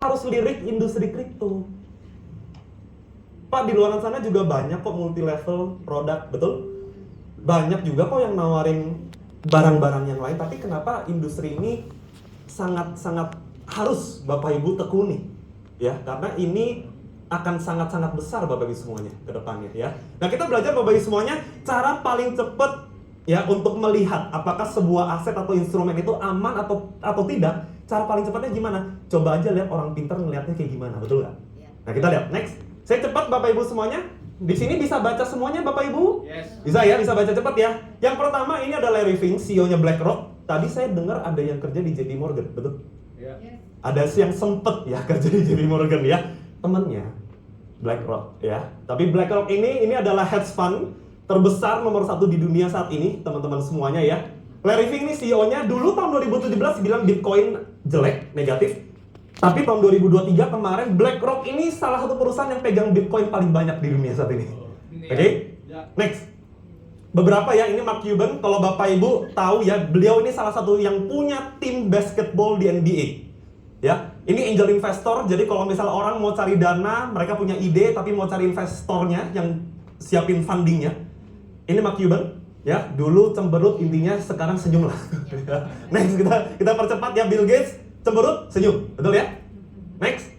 harus lirik industri kripto. Pak, di luar sana juga banyak kok multi level produk, betul? Banyak juga kok yang nawarin barang-barang yang lain, tapi kenapa industri ini sangat-sangat harus Bapak Ibu tekuni? Ya, karena ini akan sangat-sangat besar Bapak Ibu semuanya ke depannya ya. Nah, kita belajar Bapak Ibu semuanya cara paling cepat ya untuk melihat apakah sebuah aset atau instrumen itu aman atau tidak. Cara paling cepatnya gimana? Coba aja lihat orang pintar ngelihatnya kayak gimana, betul nggak? Nah, kita lihat next. Saya cepat Bapak Ibu semuanya. Di sini bisa baca semuanya Bapak Ibu? Yes. Bisa ya, bisa baca cepat ya. Yang pertama ini ada Larry Fink, CEO-nya BlackRock. Tadi saya dengar ada yang kerja di JP Morgan, betul? Yeah. Ada yang sempet ya kerja di JP Morgan ya, temennya BlackRock ya. Tapi BlackRock ini adalah hedge fund terbesar nomor 1 di dunia saat ini, teman-teman semuanya ya. Larry Fink ini CEO-nya dulu tahun 2017 bilang Bitcoin jelek, negatif. Tapi tahun 2023 kemarin BlackRock ini salah satu perusahaan yang pegang Bitcoin paling banyak di dunia saat ini. Oke? Next. Beberapa ya, ini Mark Cuban, kalau Bapak Ibu tahu ya, beliau ini salah satu yang punya tim basketball di NBA. Ya, ini angel investor, jadi kalau misalnya orang mau cari dana, mereka punya ide tapi mau cari investornya yang siapin fundingnya. Ini Mark Cuban, ya, dulu cemberut intinya, sekarang senyum lah. Next, kita percepat ya, Bill Gates, cemberut, senyum, betul ya? Next.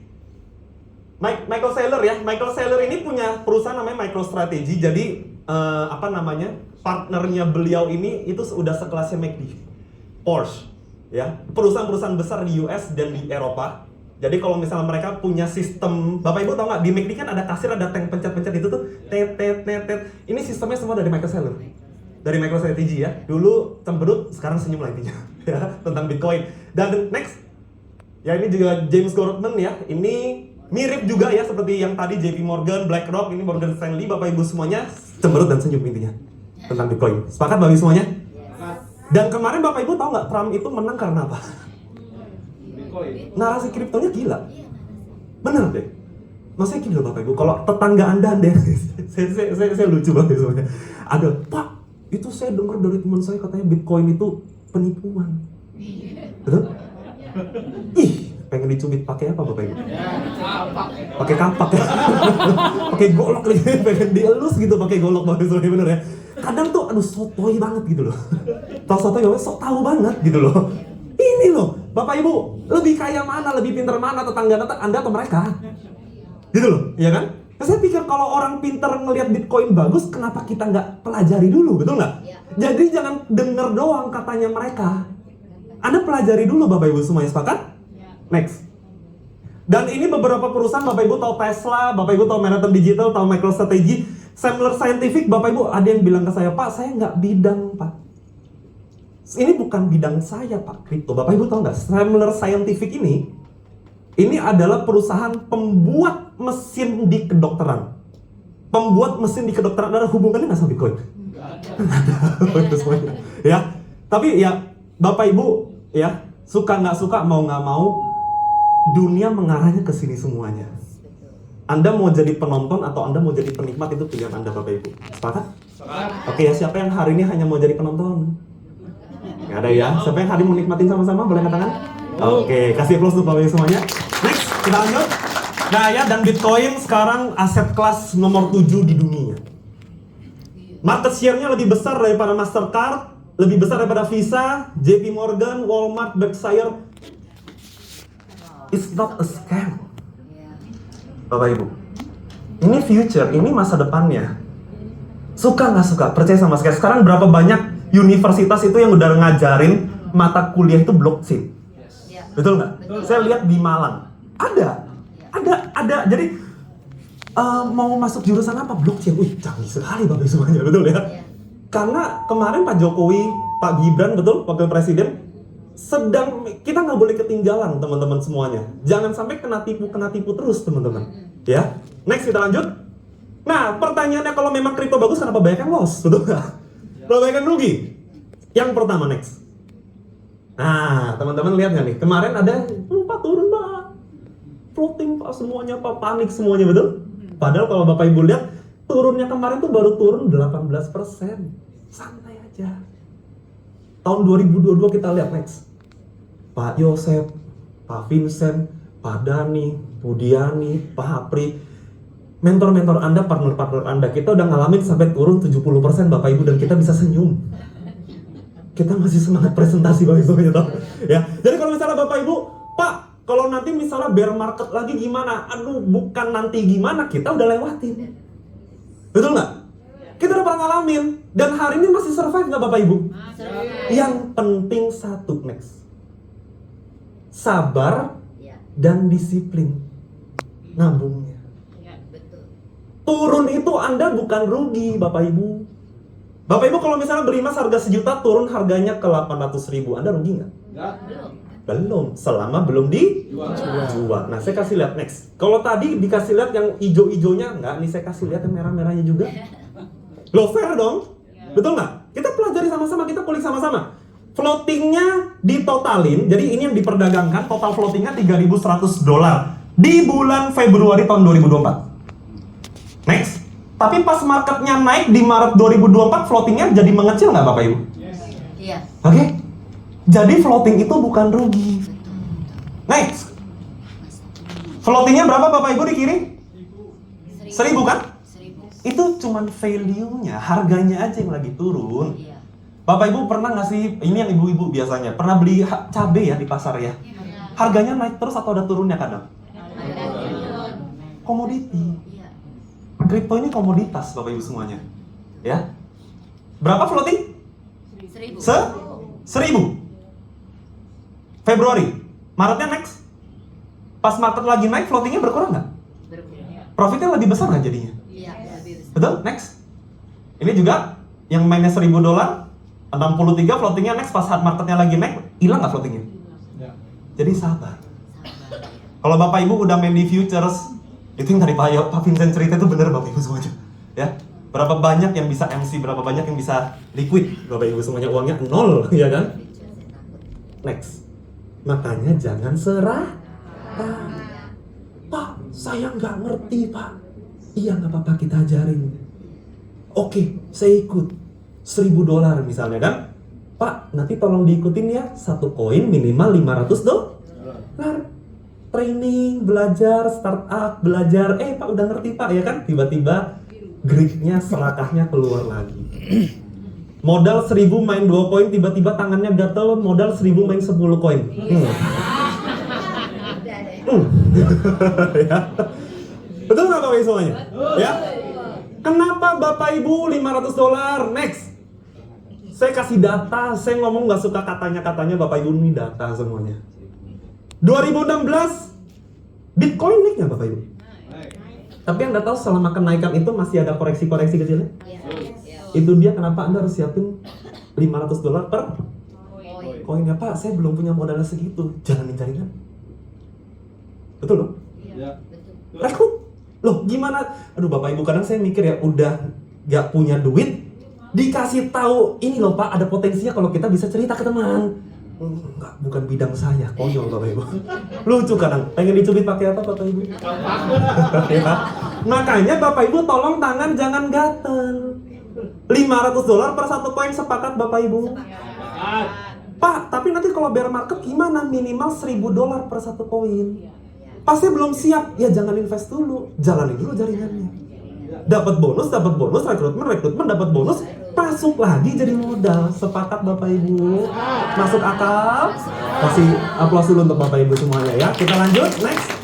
Michael Saylor ya, Michael Saylor ini punya perusahaan namanya MicroStrategy, jadi partnernya beliau ini itu udah sekelasnya McD, Porsche, ya, perusahaan-perusahaan besar di US dan di Eropa. Jadi kalau misalnya mereka punya sistem, Bapak Ibu tahu nggak, di McD kan ada kasir, ada tank pencet-pencet itu tuh, tet. Ini sistemnya semua dari Michael Saylor, dari MicroStrategy ya. Dulu cemberut, sekarang senyum lah intinya, ya, tentang Bitcoin. Dan next, ya ini juga James Gortman ya, ini mirip juga ya seperti yang tadi JP Morgan, BlackRock, ini Morgan Stanley, Bapak Ibu semuanya cemberut dan senyum intinya tentang Bitcoin. Sepakat Bapak Ibu semuanya? Dan kemarin Bapak Ibu tahu nggak Trump itu menang karena apa? Bitcoin. Narasi kriptonya gila. Bener deh. Maksudnya gini loh Bapak Ibu, kalau tetangga Anda saya lucu banget semuanya. Ada, Pak, itu saya dengar dari teman saya katanya Bitcoin itu penipuan. Betul? Ih, pengen dicubit pakai apa Bapak Ibu? Pakai kapak ya. Pakai golok lagi, pengen dielus gitu pakai golok Bapak Ibu, bener ya. Kadang tuh aduh sotoy banget gitu loh. Tahu sotoy ya, sok tahu banget gitu loh. Ini loh, Bapak Ibu, lebih kaya mana, lebih pintar mana tetangga Anda atau mereka? Gitu loh, iya kan? Nah, saya pikir kalau orang pintar ngelihat Bitcoin bagus, kenapa kita nggak pelajari dulu, betul nggak? Jadi jangan denger doang katanya mereka. Anda pelajari dulu Bapak Ibu semuanya, sepakat? Next. Dan ini beberapa perusahaan, Bapak Ibu tahu Tesla, Bapak Ibu tahu Manhattan Digital, tahu MicroStrategy, Semler Scientific, Bapak Ibu ada yang bilang ke saya, Pak, saya nggak bidang, Pak. Ini bukan bidang saya, Pak, kripto. Bapak Ibu tahu nggak? Semler Scientific ini adalah perusahaan pembuat mesin di kedokteran. Pembuat mesin di kedokteran, ada hubungannya nggak sama Bitcoin? Nggak ada. Ya, tapi ya Bapak Ibu ya suka nggak suka, mau nggak mau, dunia mengarahnya ke sini semuanya. Anda mau jadi penonton atau Anda mau jadi penikmat, itu pilihan Anda Bapak Ibu. Sepakat? Oke ya, siapa yang hari ini hanya mau jadi penonton? Nggak ada ya? Siapa yang hari mau nikmatin sama-sama? Boleh angkat tangan? Oke, kasih applause untuk Bapak Ibu semuanya. Next, kita lanjut. Nah ya, dan Bitcoin sekarang aset kelas nomor 7 di dunia. Market share-nya lebih besar daripada Mastercard, lebih besar daripada Visa, JP Morgan, Walmart, Berkshire. It's not a scam. Bapak Ibu, ini future, ini masa depannya. Suka nggak suka, percaya sama saya. Sekarang berapa banyak universitas itu yang udah ngajarin mata kuliah itu blockchain? Betul nggak? Saya lihat di Malang, ada. Jadi mau masuk jurusan apa? Blockchain. Wih, canggih sekali Bapak Ibu semuanya, betul ya? Karena kemarin Pak Jokowi, Pak Gibran, betul, Wakil Presiden, kita nggak boleh ketinggalan teman-teman semuanya. Jangan sampai kena tipu terus teman-teman. Ya, next kita lanjut. Nah, pertanyaannya, kalau memang kripto bagus, kenapa banyak yang loss? Betul nggak? Kenapa banyak yang rugi? Yang pertama, next. Nah, teman-teman lihat nggak nih? Kemarin ada Pak turun Pak, floating Pak, semuanya Pak, panik semuanya, betul? Padahal kalau Bapak Ibu lihat, turunnya kemarin tuh baru turun 18%. Santai aja. Tahun 2022 kita lihat next. Pak Yosef, Pak Vincent, Pak Pak Dani, Bu Diani, Pak Apri, mentor-mentor Anda, partner-partner Anda, kita udah ngalamin sampai turun 70% Bapak Ibu, dan kita bisa senyum. Kita masih semangat presentasi Bapak Ibu gitu. Ya. Jadi kalau misalnya Bapak Ibu, Pak, kalau nanti misalnya bear market lagi gimana? Aduh, bukan nanti gimana, kita udah lewatin. Betul nggak? Kita udah pernah ngalamin, dan hari ini masih survive nggak Bapak Ibu? Yang penting satu, next. Sabar dan disiplin nabungnya. Turun itu Anda bukan rugi Bapak Ibu. Bapak Ibu kalau misalnya beli emas harga 1 juta turun harganya ke 800.000, Anda rugi nggak? Belum, selama belum dijual. Nah, saya kasih lihat next. Kalau tadi dikasih lihat yang hijau-hijaunya, nggak, nih saya kasih lihat yang merah-merahnya juga. Loh, fair dong? Betul nggak? Kita pelajari sama-sama, kita kulik sama-sama. Floatingnya ditotalin, jadi ini yang diperdagangkan, total floatingnya $3.100 di bulan Februari tahun 2024. Next. Tapi pas marketnya naik di Maret 2024, floatingnya jadi mengecil nggak Bapak Ibu? Iya. Oke? Jadi floating itu bukan rugi. Next. Floatingnya berapa Bapak Ibu di kiri? 1.000 kan? 1.000. Itu cuman value-nya, harganya aja yang lagi turun. Iya. Bapak Ibu pernah nggak sih, ini yang ibu-ibu biasanya, pernah beli cabai ya di pasar ya? Harganya naik terus atau ada turunnya kadang? Komoditi. Iya. Kripto ini komoditas Bapak Ibu semuanya. Ya. Berapa floating? 1.000. 1.000. Februari. Maretnya next. Pas market lagi naik, floatingnya berkurang nggak? Berkurang. Profitnya lebih besar nggak jadinya? Iya, lebih besar. Betul? Next. Ini juga yang mainnya $1.000, 63 floatingnya next, pas hard marketnya lagi naik, hilang nggak floatingnya? Jadi sabar. Kalau Bapak Ibu udah main di futures, itu yang tadi Pak Vincent cerita itu benar Bapak Ibu semuanya. Ya, berapa banyak yang bisa MC, berapa banyak yang bisa liquid, Bapak Ibu semuanya uangnya 0, ya kan? Next. Makanya jangan serah. Pak, saya nggak ngerti Pak. Iya nggak apa-apa, kita ajarin. Oke, saya ikut. $1.000 misalnya kan? Pak, nanti tolong diikutin ya, satu koin minimal $500. Training, belajar, startup, belajar. Pak udah ngerti Pak ya kan? Tiba-tiba gridnya, serakahnya keluar lagi. Modal 1.000 main 2 koin, tiba-tiba tangannya gatel, modal 1.000 main 10 koin. Ya. Betul nggak Bapak Ibu semuanya? Ya. Kenapa Bapak Ibu $500? Next. Saya kasih data, saya ngomong nggak suka katanya Bapak Ibu, ini data semuanya. 2016 Bitcoin naik nggak Bapak Ibu? Tapi Anda tahu selama kenaikan itu masih ada koreksi-koreksi kecilnya? Itu dia kenapa Anda harus siapin $500 per koin. Ya Pak, saya belum punya modal segitu. Jalanin jaringan. Betul loh? Rekrut. Loh gimana? Aduh Bapak Ibu, kadang saya mikir ya, udah gak punya duit, dikasih tahu ini loh Pak, ada potensinya kalau kita bisa cerita ke teman. Enggak, bukan bidang saya, konyol Bapak Ibu. Lucu kadang, pengen dicubit pakai apa Bapak Ibu? Ya. Makanya Bapak Ibu tolong tangan jangan gatel. $500 per satu koin, sepakat Bapak Ibu? Pak, tapi nanti kalau bear market gimana? Minimal $1.000 per satu koin. Pasti belum siap, ya jangan invest dulu, jalanin dulu jaringannya. Dapat bonus, rekrutmen, dapat bonus, masuk lagi jadi modal. Sepakat Bapak Ibu? Masuk akal? Kasih aplaus dulu untuk Bapak Ibu semuanya ya. Kita lanjut, next.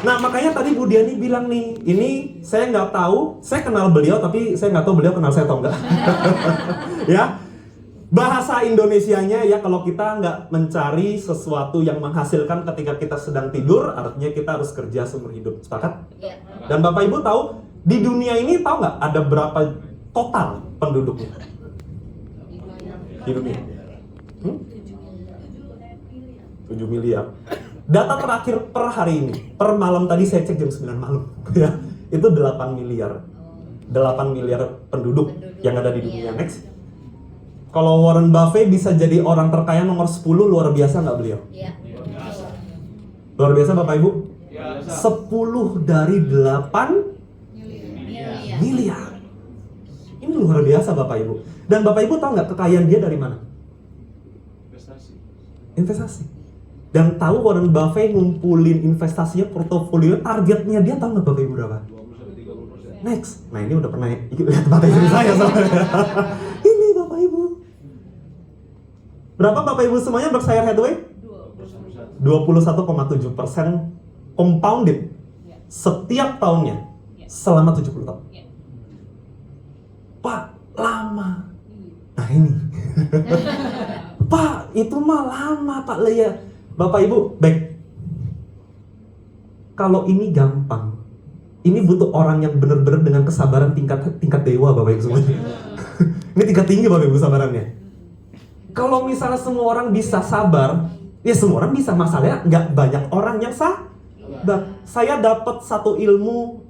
Nah makanya tadi Bu Diani bilang nih, ini saya nggak tahu, saya kenal beliau tapi saya nggak tahu beliau kenal saya atau enggak. Ya. Bahasa Indonesianya ya, kalau kita nggak mencari sesuatu yang menghasilkan ketika kita sedang tidur, artinya kita harus kerja seumur hidup. Sepakat? Iya. Dan Bapak Ibu tahu, di dunia ini tahu nggak ada berapa total penduduknya? Di dunia? 7 miliar. Data terakhir per hari ini, per malam tadi saya cek jam 9 malam, ya, itu 8 miliar. 8 miliar penduduk yang ada di dunia. Next. Kalau Warren Buffett bisa jadi orang terkaya nomor 10, luar biasa nggak beliau? Iya. Luar biasa Bapak Ibu? 10 dari 8 miliar. Ini luar biasa Bapak Ibu. Dan Bapak Ibu tahu nggak kekayaan dia dari mana? Investasi. Dan tahu Warren Buffett ngumpulin investasinya, portofolio, targetnya dia tahu nggak Bapak Ibu berapa? 20-30%. Next. Nah ini udah pernah lihat materi saya soalnya. Ini Bapak Ibu. Berapa Bapak Ibu semuanya Berkshire Hathaway? 21,7% compounded setiap tahunnya selama 70 tahun. Pak, lama. Nah ini. Pak, itu mah lama Pak Leya. Bapak Ibu, baik. Kalau ini gampang. Ini butuh orang yang benar-benar dengan kesabaran tingkat dewa Bapak Ibu semuanya. Ini tingkat tinggi Bapak Ibu sabarannya. Kalau misalnya semua orang bisa sabar, ya semua orang bisa, masalahnya nggak banyak orang yang sabar. Saya dapat satu ilmu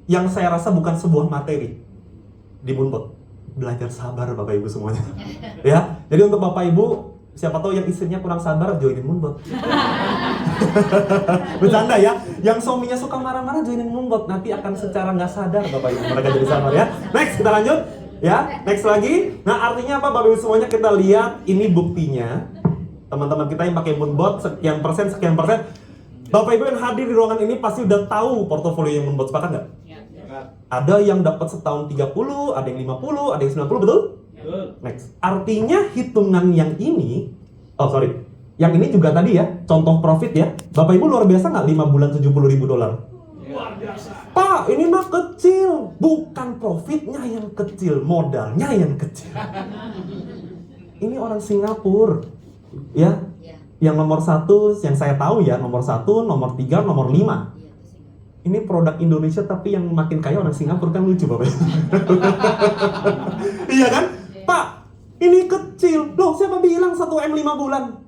yang saya rasa bukan sebuah materi di Moonbot. Belajar sabar Bapak Ibu semuanya. Ya, jadi untuk Bapak Ibu, siapa tahu yang istrinya kurang sabar, joinin Moonbot. Bercanda ya, yang suaminya suka marah-marah joinin Moonbot, nanti akan secara nggak sadar Bapak Ibu mereka jadi sabar ya. Next, kita lanjut. Ya, next lagi. Nah, artinya apa Bapak Ibu semuanya? Kita lihat ini buktinya. Teman-teman kita yang pakai Moonbot sekian persen. Bapak Ibu yang hadir di ruangan ini pasti udah tahu portofolio yang Moonbot, sepakat nggak? Ada yang dapat setahun 30, ada yang 50, ada yang 90, betul? Betul. Next. Artinya hitungan yang ini, yang ini juga tadi ya, contoh profit ya. Bapak Ibu luar biasa nggak 5 bulan $70.000? Luar biasa. Pak, ini mah kecil. Bukan profitnya yang kecil, modalnya yang kecil. Ini orang Singapura, ya. Yang nomor 1, yang saya tahu ya, nomor 1, nomor 3, nomor 5. Ini produk Indonesia tapi yang makin kaya orang Singapura, kan lucu Bapak. Iya kan? Pak, ini kecil. Loh, siapa bilang 1M 5 bulan?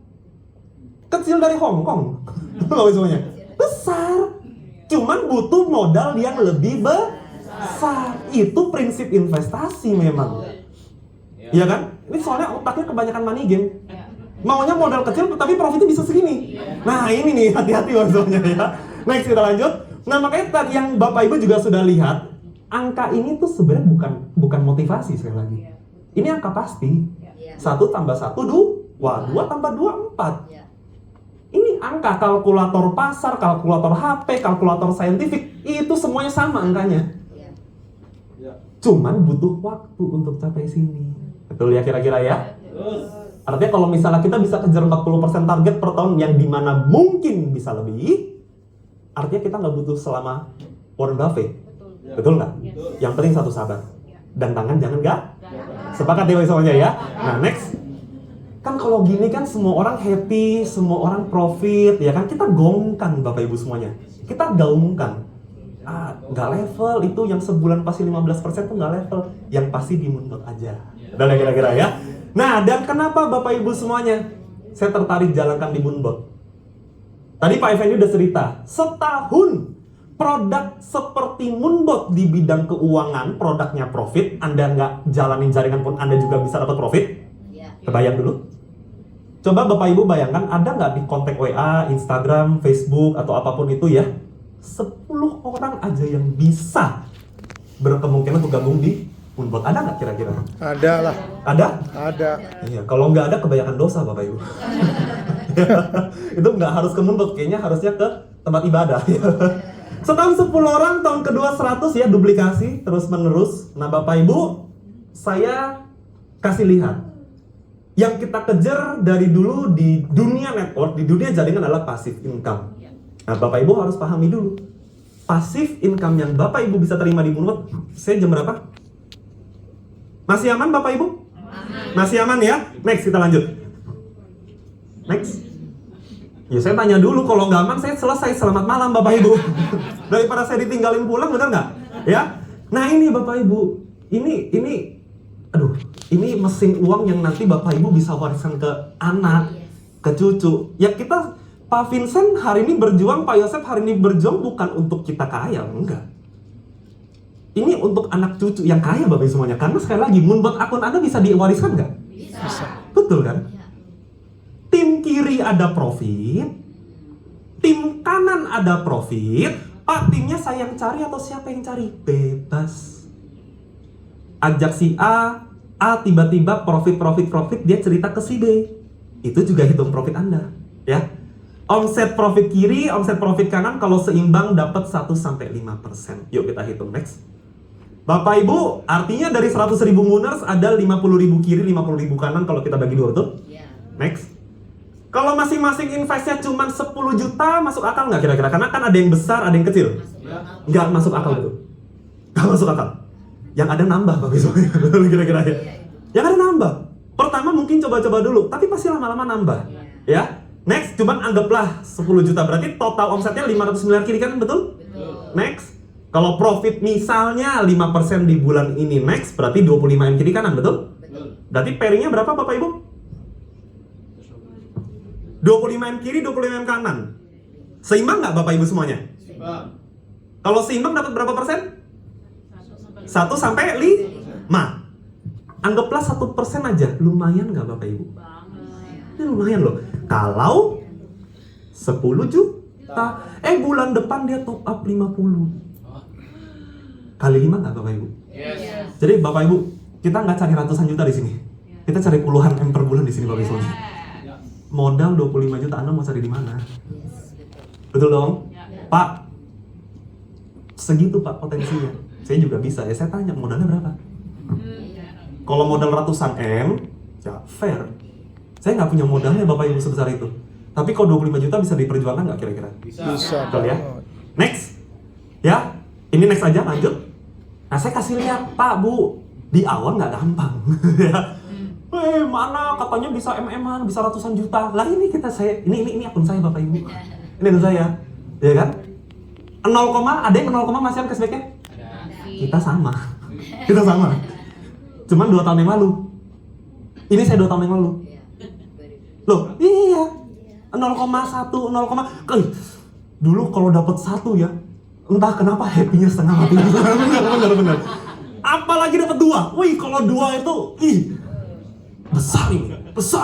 Kecil dari Hong Kong. Loh semuanya. Besar. Cuman butuh modal yang lebih besar. Itu prinsip investasi memang. Iya kan? Ini soalnya otaknya kebanyakan money game. Maunya modal kecil tapi profitnya bisa segini. Nah ini nih, hati-hati maksudnya ya. Next, kita lanjut. Nah makanya tadi yang Bapak Ibu juga sudah lihat, angka ini tuh sebenarnya bukan motivasi sekali lagi. Ini angka pasti. 1 tambah 1 2, 2 tambah 2 4. Ini angka kalkulator pasar, kalkulator HP, kalkulator saintifik, itu semuanya sama angkanya. Cuman butuh waktu untuk capai sini. Betul ya kira-kira ya? Artinya kalau misalnya kita bisa kejar 40% target per tahun yang dimana mungkin bisa lebih, artinya kita nggak butuh selama Warren Buffett. Betul nggak? Yang penting satu sabar. Dan tangan jangan nggak? Sepakat ya semuanya ya? Nah next. Kan kalau gini kan semua orang happy, semua orang profit, ya kan? Kita gongkan Bapak Ibu semuanya. Kita gaungkan. Nggak level, itu yang sebulan pasti 15% tuh nggak level. Yang pasti di Moonbot aja. Udah lah kira-kira ya? Nah, dan kenapa Bapak Ibu semuanya saya tertarik jalankan di Moonbot? Tadi Pak Effendi udah cerita, setahun produk seperti Moonbot di bidang keuangan, produknya profit, Anda nggak jalanin jaringan pun Anda juga bisa dapat profit. Kebayang dulu? Coba Bapak Ibu bayangkan, ada nggak di kontak WA, Instagram, Facebook, atau apapun itu ya, 10 orang aja yang bisa berkemungkinan untuk gabung di Moonbot. Ada nggak kira-kira? Ada lah. Ada? Ada. Iya, kalau nggak ada kebanyakan dosa Bapak Ibu. Itu nggak harus ke Moonbot, kayaknya harusnya ke tempat ibadah. Setahun 10 orang, tahun kedua 100 ya, duplikasi terus menerus. Nah Bapak Ibu, saya kasih lihat. Yang kita kejar dari dulu di dunia network, di dunia jaringan adalah passive income. Nah Bapak Ibu harus pahami dulu. Passive income yang Bapak Ibu bisa terima di Moonbot, saya jam berapa? Masih aman Bapak Ibu? Masih aman ya? Next, kita lanjut. Next. Ya saya tanya dulu, kalau nggak aman saya selesai. Selamat malam Bapak Ibu. Daripada saya ditinggalin pulang, benar nggak? Ya. Nah ini Bapak Ibu, ini mesin uang yang nanti Bapak Ibu bisa wariskan ke anak, ke cucu. Ya kita, Pak Vincent hari ini berjuang, Pak Yosef hari ini berjuang bukan untuk kita kaya, enggak. Ini untuk anak cucu yang kaya Bapak Ibu semuanya. Karena sekali lagi, Moonbot akun Anda bisa diwariskan nggak? Bisa. Betul kan? Tim kiri ada profit, tim kanan ada profit. Pak, timnya saya yang cari atau siapa yang cari? Bebas. Ajak si A tiba-tiba profit, dia cerita ke si B. Itu juga hitung profit Anda, ya. Omset profit kiri, omset profit kanan kalau seimbang dapat 1-5%. Yuk kita hitung next. Bapak Ibu, artinya dari 100.000 Mooners ada 50.000 kiri, 50.000 kanan kalau kita bagi 2, betul? Iya. Next. Kalau masing-masing investnya cuma 10 juta, masuk akal nggak kira-kira? Karena kan ada yang besar, ada yang kecil. Nggak masuk akal itu. Nggak masuk akal. Yang ada nambah Bapak Ibu, kira-kira ya. Yang ada nambah. Pertama mungkin coba-coba dulu, tapi pasti lama-lama nambah. Ya. Next, cuman anggaplah 10 juta. Berarti total omsetnya 500 miliar kiri kan, betul? Betul. Next. Kalau profit misalnya 5% di bulan ini next, berarti 25 M kiri kanan, betul? Betul. Berarti pairingnya berapa Bapak Ibu? 25 M kiri, 25 M kanan. Seimbang nggak Bapak Ibu semuanya? Bang. Kalau seimbang dapat berapa persen? 1-5. Anggaplah 1% aja, lumayan nggak Bapak Ibu? Ini lumayan loh. Kalau 10 juta, bulan depan dia top up 50. Kali 5 nggak Bapak Ibu? Yes. Jadi Bapak Ibu, kita nggak cari ratusan juta di sini. Kita cari puluhan M per bulan di sini Bapak Ibu. Ya. Modal 25 juta Anda mau cari di mana? Yes, betul. Betul dong? Pak, segitu Pak potensinya. Saya juga bisa ya, saya tanya modalnya berapa? Kalau modal ratusan M, ya fair. Saya nggak punya modalnya Bapak Ibu sebesar itu. Tapi kalau 25 juta bisa diperjuangkan nggak kira-kira? Bisa. Betul ya? Next. Ya, ini next aja lanjut. Nah saya kasih lihat, Pak, Bu, di awal nggak gampang. Ya. Mana katanya bisa MM-an, bisa ratusan juta. Lah ini ini akun saya Bapak Ibu. Ini akun saya. Ya kan? 0, ada yang 0, masih ada cashback-nya? Kita sama. Kita sama. Cuman 2 tahun yang lalu. Ini saya 2 tahun yang lalu. Loh, iya. 0,1, 0, dulu kalau dapat 1 ya, entah kenapa happy-nya setengah mati. Benar. Apalagi dapat 2. Wih, kalau 2 itu, besar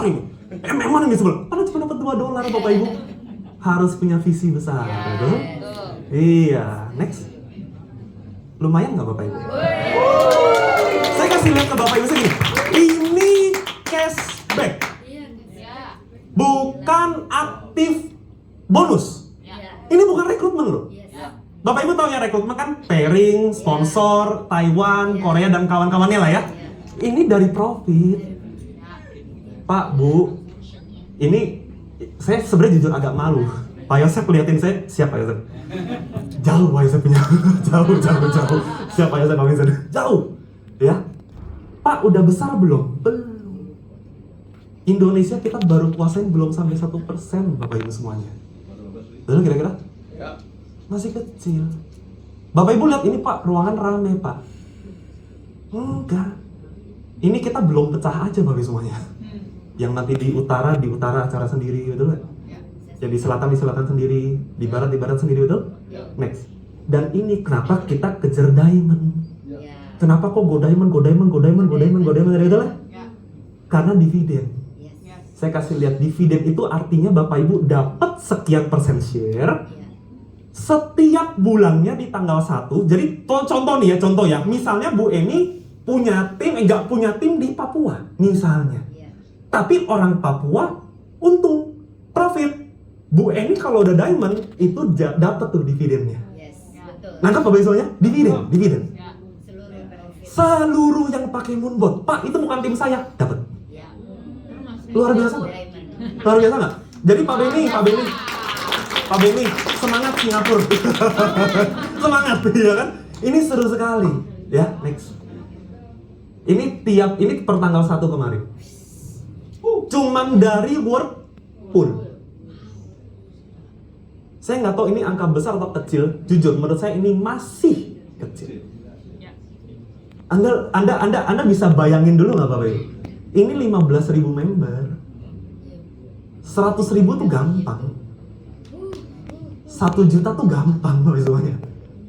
ini. MM-an ini sebelah. Padahal cuma dapat $2 Bapak Ibu. Harus punya visi besar, betul? Iya, next. Lumayan nggak Bapak Ibu? Saya kasih lihat ke Bapak Ibu sini. Ini cashback, bukan aktif bonus. Ini bukan rekrutmen loh. Bapak Ibu tahu ya rekrutmen kan pairing, sponsor, Taiwan, Korea dan kawan-kawannya lah ya. Ini dari profit. Pak, Bu, ini saya sebenarnya jujur agak malu. Pak Yosef liatin saya, siapa Yosef? Jauh Pak Yosef punya, jauh. Siapa Yosef Pak Yosef? Jauh, ya. Pak, udah besar belum? Belum. Indonesia kita baru kuasain belum sampai 1% Bapak Ibu semuanya. Betul kira-kira? Ya. Masih kecil. Bapak Ibu lihat ini Pak, ruangan rame Pak. Enggak. Ini kita belum pecah aja Bapak Ibu semuanya. Yang nanti di utara acara sendiri, betul nggak? Yang di selatan sendiri, di barat sendiri, betul? Next. Dan ini kenapa kita kejar diamond? Kenapa kok go diamond dari itu lah? Karena dividen. Saya kasih lihat dividen itu artinya Bapak Ibu dapat sekian persen share setiap bulannya di tanggal 1. Jadi contoh ya. Misalnya Bu Eni punya tim, nggak punya tim di Papua misalnya. Tapi orang Papua untung, profit. Bu Eni kalau udah diamond itu dapat tuh dividennya. Nangkap Bapak Ibu dividen. Seluruh yang pakai Moonbot, Pak itu bukan tim saya, dapat. Luar biasa nggak? Jadi Pak Beni, semangat Singapura. Semangat ya kan? Ini seru sekali. Ya, next. Ini per tanggal 1 kemarin. Cuman dari Whirlpool. Saya nggak tahu ini angka besar atau kecil. Jujur, menurut saya ini masih kecil. Anda bisa bayangin dulu nggak Bapak Ibu? Ini 15.000 member. 100.000 tuh gampang. 1 juta tuh gampang Bapak Ibu semuanya.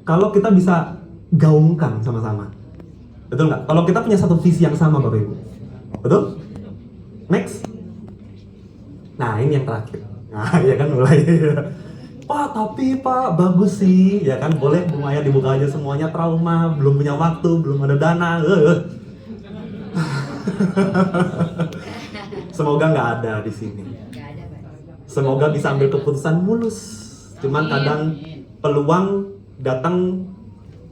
Kalau kita bisa gaungkan sama-sama. Betul nggak? Kalau kita punya satu visi yang sama Bapak Ibu. Betul? Next. Nah ini yang terakhir. Nah ya kan mulai. Pak tapi Pak bagus sih. Ya kan boleh Bu Maya dibuka aja semuanya, trauma, belum punya waktu, belum ada dana. Semoga nggak ada di sini. Semoga bisa ambil keputusan mulus. Cuman kadang peluang datang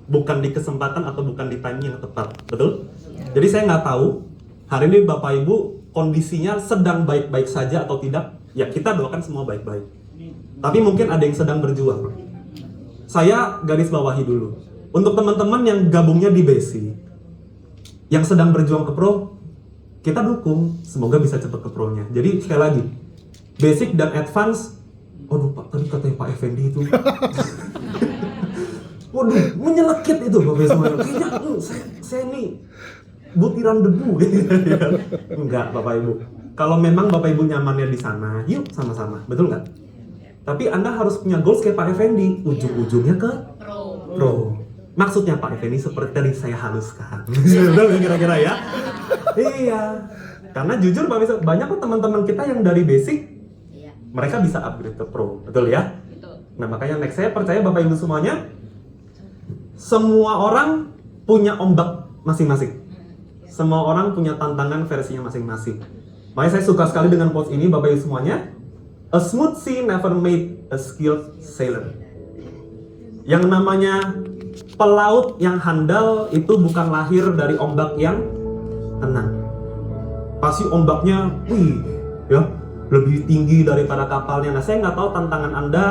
bukan di kesempatan atau bukan di timing yang tepat, betul? Jadi saya nggak tahu hari ini Bapak Ibu kondisinya sedang baik-baik saja atau tidak. Ya kita doakan semua baik-baik. Tapi mungkin ada yang sedang berjuang. Saya garis bawahi dulu. Untuk teman-teman yang gabungnya di basic, yang sedang berjuang ke pro, kita dukung. Semoga bisa cepat ke pro-nya. Jadi sekali lagi, basic dan advance. Aduh Pak, tadi katanya Pak Effendi itu. Waduh, menyelekit itu Bapak Ibu semuanya. Kayaknya saya nih butiran debu. Enggak Bapak Ibu. Kalau memang Bapak Ibu nyamannya di sana, yuk sama-sama. Betul nggak? Tapi Anda harus punya goals kayak Pak Effendi. Ujung-ujungnya ke pro. Maksudnya Pak Effendi seperti tadi saya haluskan. Betul kira-kira ya? Iya. Karena jujur Bapak Ibu, banyak kok teman-teman kita yang dari basic mereka bisa upgrade ke pro. Betul ya? Nah makanya next saya percaya Bapak Ibu semuanya, semua orang punya ombak masing-masing. Semua orang punya tantangan versinya masing-masing. Makanya saya suka sekali dengan quotes ini Bapak Ibu semuanya. A smooth sea never made a skilled sailor. Yang namanya pelaut yang handal itu bukan lahir dari ombak yang tenang. Pasti ombaknya, ya lebih tinggi daripada kapalnya. Nah saya nggak tahu tantangan Anda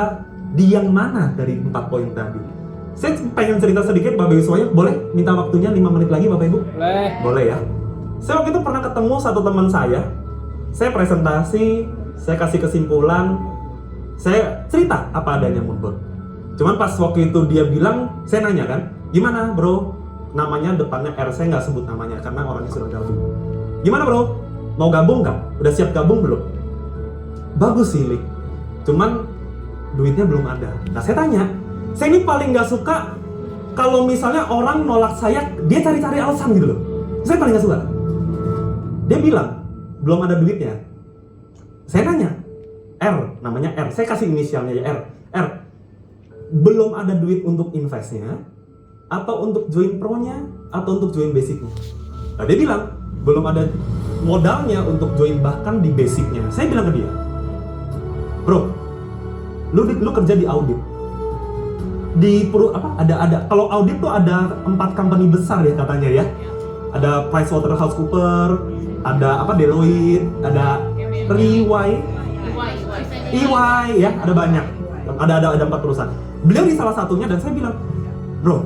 di yang mana dari 4 poin tadi. Saya pengen cerita sedikit Bapak Ibu semuanya. Boleh minta waktunya 5 menit lagi Bapak Ibu? Boleh ya. Saya waktu itu pernah ketemu satu teman saya presentasi, saya kasih kesimpulan, saya cerita apa adanya moodboard. Cuman pas waktu itu dia bilang, saya nanya kan, gimana bro? Namanya depannya R, saya nggak sebut namanya karena orangnya sudah gabung. Gimana bro? Mau gabung nggak? Udah siap gabung belum? Bagus sih Lik, cuman duitnya belum ada. Nah saya tanya, saya ini paling nggak suka kalau misalnya orang nolak saya, dia cari-cari alasan gitu loh. Saya paling nggak suka. Dia bilang, belum ada duitnya. Saya tanya, R, namanya R, saya kasih inisialnya ya R, belum ada duit untuk investnya, atau untuk join pro-nya, atau untuk join basicnya. Nah dia bilang, belum ada modalnya untuk join bahkan di basicnya. Saya bilang ke dia, bro, lu kerja di audit, di ada kalau audit tuh ada 4 company besar ya katanya ya. Ada PricewaterhouseCoopers, ada Deloitte, ada EY ya, ada banyak. Ada 4 perusahaan. Beliau di salah satunya dan saya bilang, bro,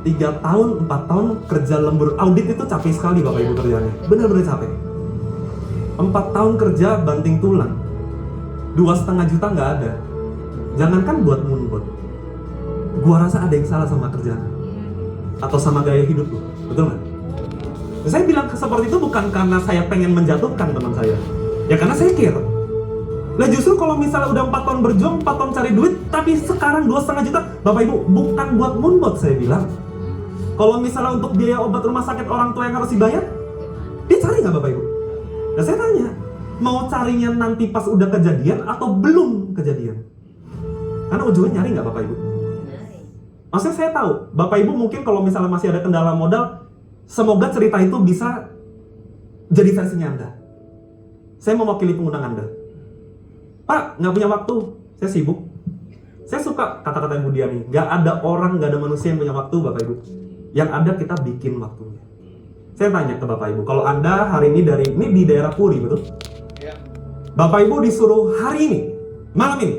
3 tahun, 4 tahun kerja lembur audit itu capek sekali Bapak Ibu kerjanya. Bener-bener capek. 4 tahun kerja banting tulang. 2,5 juta nggak ada. Jangankan buat moonboard. Gua rasa ada yang salah sama kerjaan. Atau sama gaya hidup lu. Betul nggak? Saya bilang seperti itu bukan karena saya pengen menjatuhkan teman saya. Ya karena saya care. Lah justru kalau misalnya udah 4 tahun berjuang, 4 tahun cari duit, tapi sekarang 2,5 juta, Bapak Ibu, bukan buat moonboard saya bilang. Kalau misalnya untuk biaya obat rumah sakit orang tua yang harus dibayar, dia cari nggak Bapak Ibu? Nah saya tanya, mau carinya nanti pas udah kejadian atau belum kejadian? Karena ujungnya nyari nggak Bapak Ibu? Maksudnya saya tahu, Bapak Ibu mungkin kalau misalnya masih ada kendala modal, semoga cerita itu bisa jadi versinya Anda. Saya mewakili pengundang Anda. Pak, nggak punya waktu, saya sibuk. Saya suka kata-kata Ibu Diani, nggak ada orang, nggak ada manusia yang punya waktu Bapak Ibu. Yang ada kita bikin waktunya. Saya tanya ke Bapak Ibu, kalau Anda hari ini di daerah Puri, betul? Ya. Bapak Ibu disuruh hari ini, malam ini,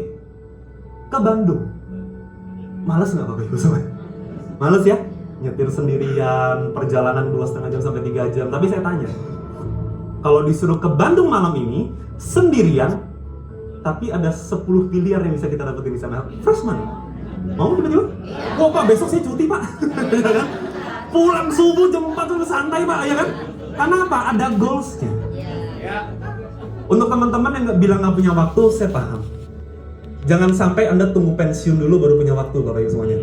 ke Bandung. Males nggak Bapak Ibu semuanya? Males ya? Nyetir sendirian, perjalanan 2,5 jam sampai 3 jam. Tapi saya tanya, kalau disuruh ke Bandung malam ini, sendirian, tapi ada 10 miliar yang bisa kita dapetin di sana. First money. Mau tiba-tiba? Wah Pak, besok saya cuti Pak. Pulang subuh jam 4 udah santai Pak, ya kan? Karena apa? Ada goals-nya. Untuk teman-teman yang bilang nggak punya waktu, saya paham. Jangan sampai Anda tunggu pensiun dulu baru punya waktu Bapak Ibu semuanya.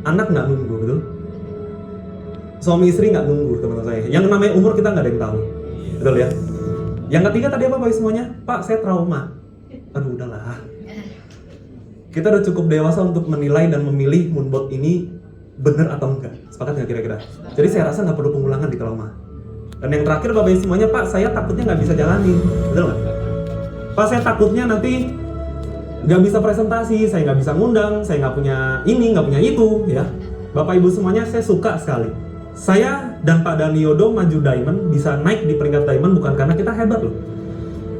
Anak nggak nunggu, betul? Suami istri nggak nunggu, teman-teman saya. Yang namanya umur kita nggak ada yang tahu. Betul ya? Yang ketiga tadi apa Bapak Ibu semuanya? Pak, saya trauma. Aduh udahlah. Kita udah cukup dewasa untuk menilai dan memilih moonboard ini benar atau enggak. Sepakat nggak kira-kira? Jadi saya rasa nggak perlu pengulangan di trauma. Dan yang terakhir Bapak Ibu semuanya, Pak, saya takutnya nggak bisa jalanin. Betul nggak? Pak, saya takutnya nanti nggak bisa presentasi, saya nggak bisa ngundang, saya nggak punya ini, nggak punya itu, ya. Bapak Ibu semuanya, saya suka sekali. Saya dan Pak Daniodo maju Diamond, bisa naik di peringkat Diamond bukan karena kita hebat loh.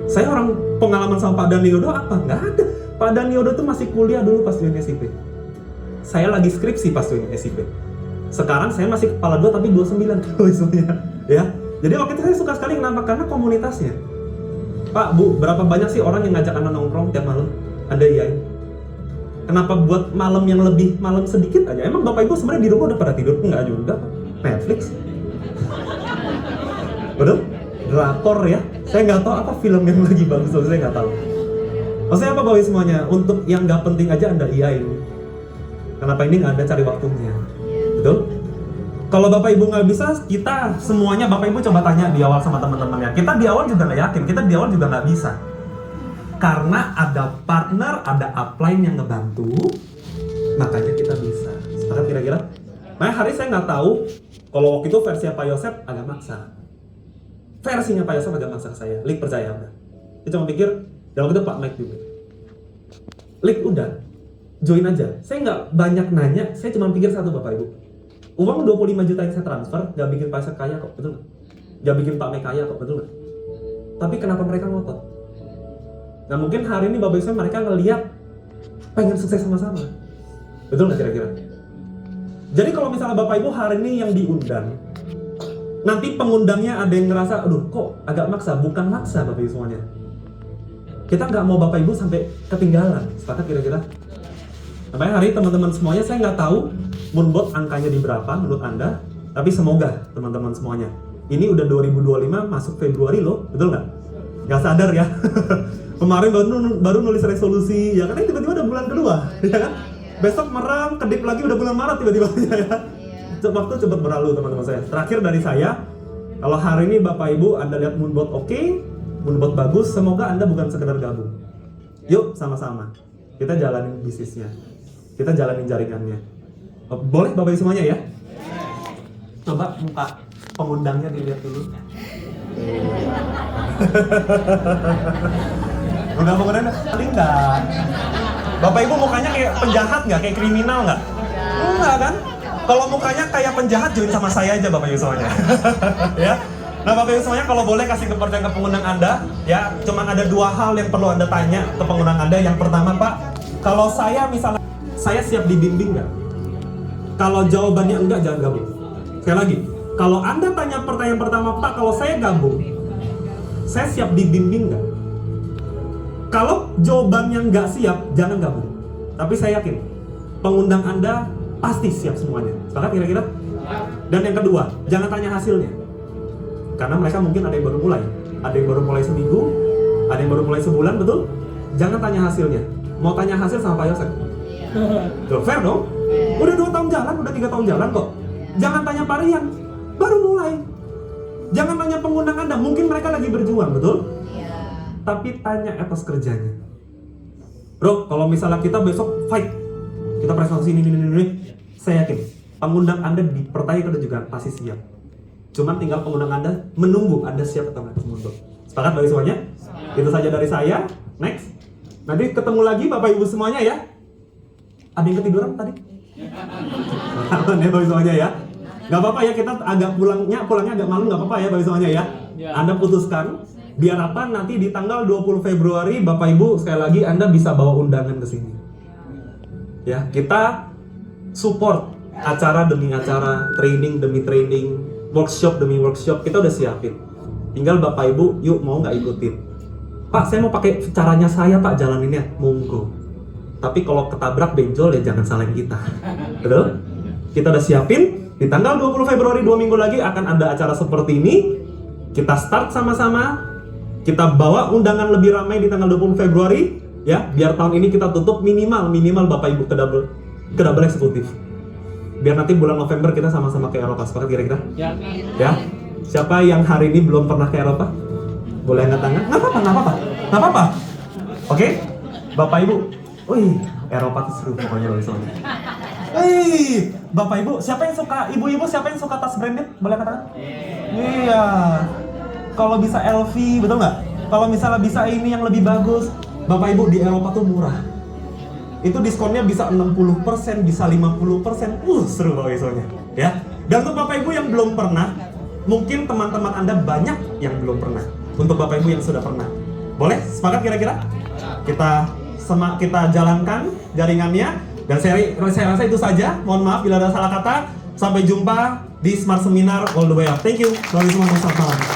Saya orang pengalaman sama Pak Daniodo apa? Nggak ada. Pak Daniodo tuh masih kuliah dulu pas join SIP. Saya lagi skripsi pas join SIP. Sekarang saya masih kepala 2 tapi 29 semuanya, ya. Jadi waktu itu saya suka sekali, kenapa? Karena komunitasnya. Pak, Bu, berapa banyak sih orang yang ngajak Anda nongkrong tiap malam? Anda iyain. Kenapa buat malam yang lebih malam sedikit aja? Emang Bapak Ibu sebenarnya di rumah udah pada tidur? Enggak juga, Netflix. Betul? Drakor ya. Saya nggak tahu apa film yang lagi bagus, saya nggak tahu. Maksudnya apa Bapak Ibu semuanya? Untuk yang nggak penting aja Anda iyain. Kenapa ini nggak Anda cari waktunya? Betul? Kalau Bapak Ibu nggak bisa, kita semuanya Bapak Ibu coba tanya di awal sama teman-temannya. Kita di awal juga nggak yakin, kita di awal juga nggak bisa. Karena ada partner, ada upline yang ngebantu, makanya kita bisa. Sepakat kira-kira? Nah hari saya nggak tahu, kalau waktu itu versi Pak Yosef agak maksa. Versinya Pak Yosef agak maksa ke saya. Lik percaya udah. Dia cuma pikir, dalam itu Pak Mike juga. Lik udah, join aja. Saya nggak banyak nanya, saya cuma pikir satu Bapak Ibu. Uang 25 juta yang saya transfer, nggak bikin Pak Yosef kaya kok, betul nggak? Nggak bikin Pak Mike kaya kok, betul nggak? Tapi kenapa mereka ngotot? Nah mungkin hari ini Bapak Ibu mereka ngelihat pengen sukses sama-sama. Betul nggak kira-kira? Jadi kalau misalnya Bapak Ibu hari ini yang diundang, nanti pengundangnya ada yang ngerasa, aduh kok agak maksa, bukan maksa Bapak Ibu semuanya. Kita nggak mau Bapak Ibu sampai ketinggalan, sepakat kira-kira? Sampai hari teman-teman semuanya, saya nggak tahu Moonbot angkanya di berapa menurut Anda, tapi semoga teman-teman semuanya. Ini udah 2025 masuk Februari loh, betul nggak? Nggak sadar ya. Kemarin baru nulis resolusi, ya kan tiba-tiba udah bulan kedua, ya kan? Besok merem, kedip lagi udah bulan Maret tiba-tiba, ya. Waktu cepat berlalu teman-teman saya. Terakhir dari saya, kalau hari ini Bapak Ibu Anda lihat Moonbot oke, Moonbot bagus, semoga Anda bukan sekedar gabung. Yuk sama-sama, kita jalanin bisnisnya, kita jalanin jaringannya. Boleh Bapak Ibu semuanya ya? Coba muka pengundangnya dilihat dulu. Udah pengundang paling enggak? Bapak Ibu mukanya kayak penjahat nggak? Kayak kriminal nggak? Enggak kan? Kalau mukanya kayak penjahat, join sama saya aja Bapak Ibu semuanya. Ya. Nah Bapak Ibu semuanya kalau boleh kasih kepercayaan ke pengundang Anda, ya cuman ada 2 hal yang perlu Anda tanya ke pengundang Anda. Yang pertama Pak, kalau saya misalnya, saya siap dibimbing nggak? Kalau jawabannya enggak, jangan gabung. Sekali lagi, kalau Anda tanya pertanyaan pertama, Pak, kalau saya gabung, saya siap dibimbing nggak? Kalau jawabannya nggak siap, jangan gabung. Tapi saya yakin, pengundang Anda pasti siap semuanya. Sepakat kira-kira? Dan yang kedua, jangan tanya hasilnya. Karena mereka mungkin ada yang baru mulai. Ada yang baru mulai seminggu, ada yang baru mulai sebulan, betul? Jangan tanya hasilnya. Mau tanya hasil sama Pak Yosef. Tuh, fair dong? Udah 2 tahun jalan, udah 3 tahun jalan kok. Jangan tanya Pak Rian, baru mulai. Jangan tanya pengundang Anda, mungkin mereka lagi berjuang, betul? Tapi tanya etos kerjanya. Bro, kalau misalnya kita besok fight, kita presentasi ini, saya yakin pengundang Anda di pertanyaan juga pasti siap. Cuman tinggal pengundang Anda menunggu Anda siap atau nggak mundur. Sepakat bagi semuanya? Itu saja dari saya. Next. Nanti ketemu lagi Bapak Ibu semuanya ya. Ada yang ketiduran tadi? Aman ya bagi semuanya ya. Gak apa-apa ya, kita agak pulangnya agak malam, gak apa-apa ya bagi semuanya ya. Anda putuskan. Biar apa nanti di tanggal 20 Februari Bapak Ibu sekali lagi Anda bisa bawa undangan ke sini. Ya, kita support acara demi acara, training demi training, workshop demi workshop, kita udah siapin. Tinggal Bapak Ibu, yuk mau nggak ikutin? Pak, saya mau pakai caranya saya Pak jalaninnya, monggo. Tapi kalau ketabrak benjol ya jangan salahin kita. Betul? Kita udah siapin, di tanggal 20 Februari 2 minggu lagi akan ada acara seperti ini. Kita start sama-sama. Kita bawa undangan lebih ramai di tanggal 20 Februari ya, biar tahun ini kita tutup minimal Bapak Ibu ke double eksekutif. Biar nanti bulan November kita sama-sama ke Eropa, sepakat kira-kira? Ya. Siapa yang hari ini belum pernah ke Eropa? Boleh angkat tangan? Nggak apa-apa. Oke? Bapak Ibu, wih, Eropa tuh seru pokoknya loh soalnya. Wih, Bapak Ibu, siapa yang suka, ibu-ibu siapa yang suka tas branded? Boleh angkat tangan? Iya. Kalau bisa LV, betul nggak? Kalau misalnya bisa ini yang lebih bagus, Bapak Ibu di Eropa tuh murah. itu diskonnya bisa 60%, bisa 50%. Seru banget soalnya. Ya. Dan untuk Bapak Ibu yang belum pernah, mungkin teman-teman Anda banyak yang belum pernah. Untuk Bapak Ibu yang sudah pernah, boleh? Sepakat kira-kira? Kita jalankan jaringannya. Dan saya rasa itu saja. Mohon maaf bila ada salah kata. Sampai jumpa di Smart Seminar All the Way Up. Thank you. Selamat malam.